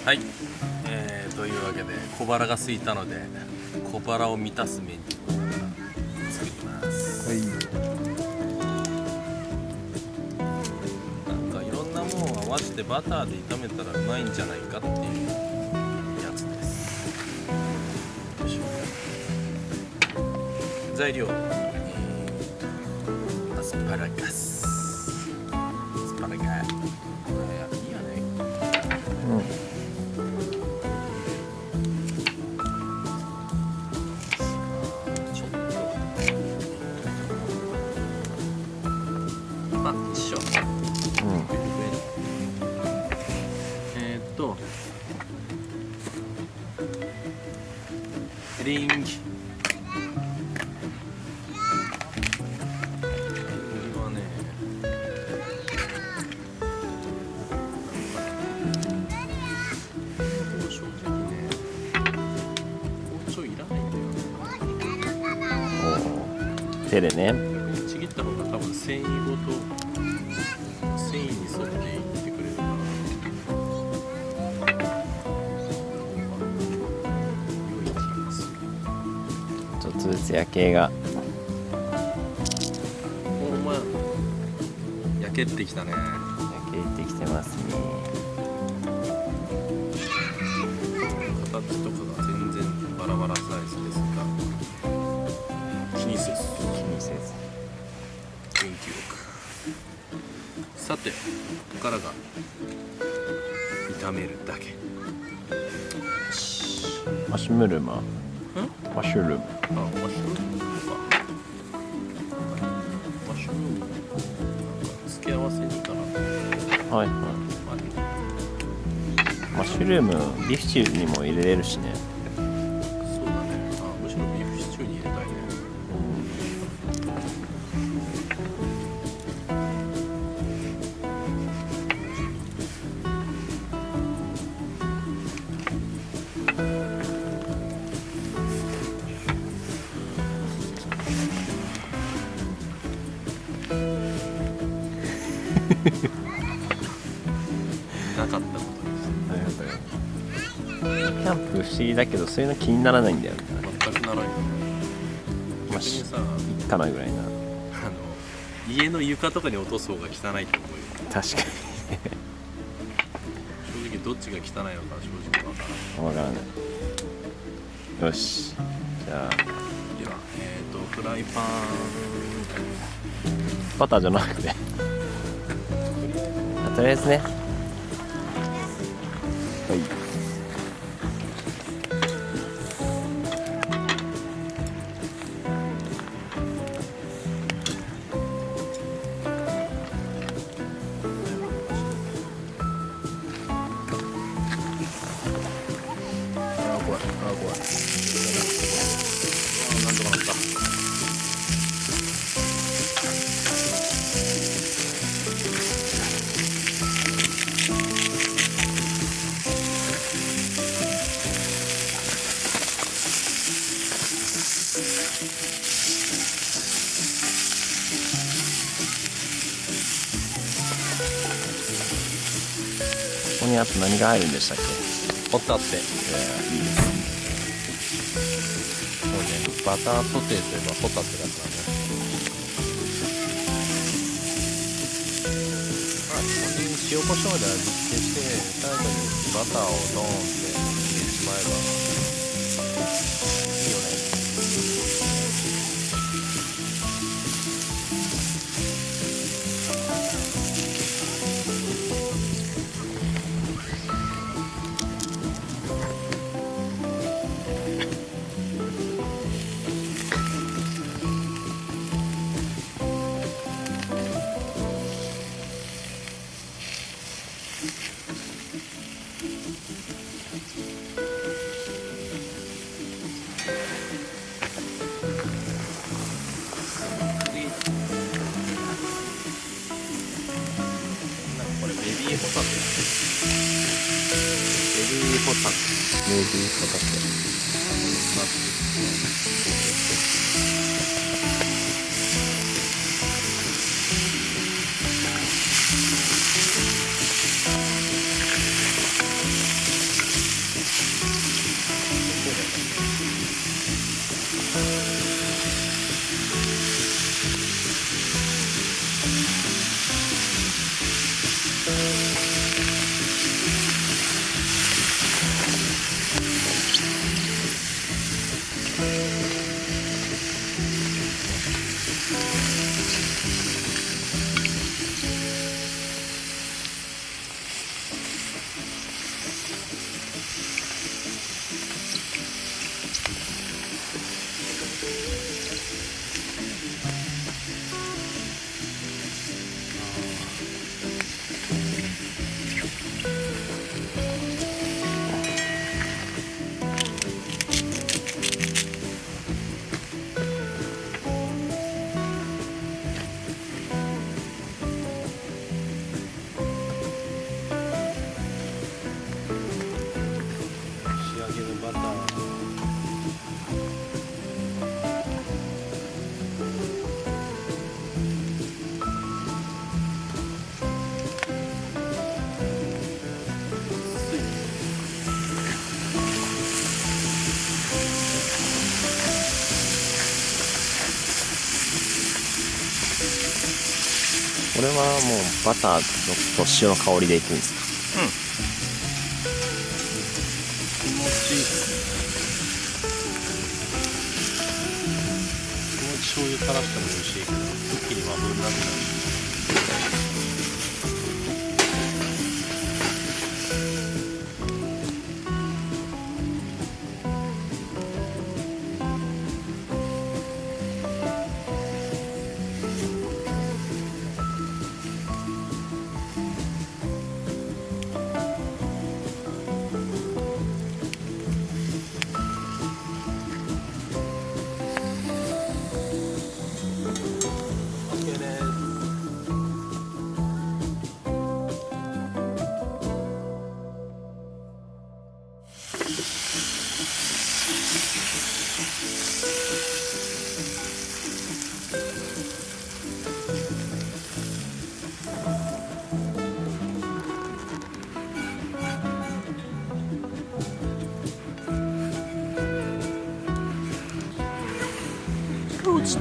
はい、というわけで小腹が空いたので小腹を満たすメニューを作ります。なんかいろんなものを合わせてバターで炒めたらうまいんじゃないかっていうやつです。よいしょ。材料、アスパラガス、一緒。エリンギ。これはね、正直ね、包丁いらないんだよね。手でね。ちぎった方が多分繊維ごと繊維に沿っていってくれるから良い気がする。ちょっとずつ焼けがお前焼けてきたね。焼けてきてますね。形とかが全然バラバラサイズですが気にせず元気よく。さてここからが炒めるだけ。マッシュルーム。マッシュルーム。マッシュルームか。マッシュルームなんか付け合わせにかな。はいはい。マッシュルームビーフシチューにも入れれるしね。そうだね。むしろビーフシチューに入れたいね。なかったことです。なるほど。キャンプ不思議だけどそういうの気にならないんだよね。全くならんよ。逆にさ、いっかなぐらいな。家の床とかに落とす方が汚いと思うよ。確かに。正直どっちが汚いのか正直わからん。わからない。よし。じゃあでは、フライパン。バターじゃなくてとりあえずね。はい。怖い。なんとかなった。ここにあと何が入るんでしたっけ？ホタテ。いいです。そうね、バターソテーといえばホタテだからね。ここに塩コショウで味付けして最後にバターをドーンって入れてしまえばいいよね。ベビーホタテ。ベビーホタテ。ネギホタテ。これはもうバターと塩の香りでいくんですか？気持ちいい。気持ち醤油垂らしても美味しいけど、一気に和風になってないし。OK です。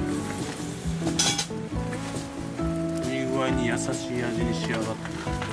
いい具合に優しい味に仕上がってる。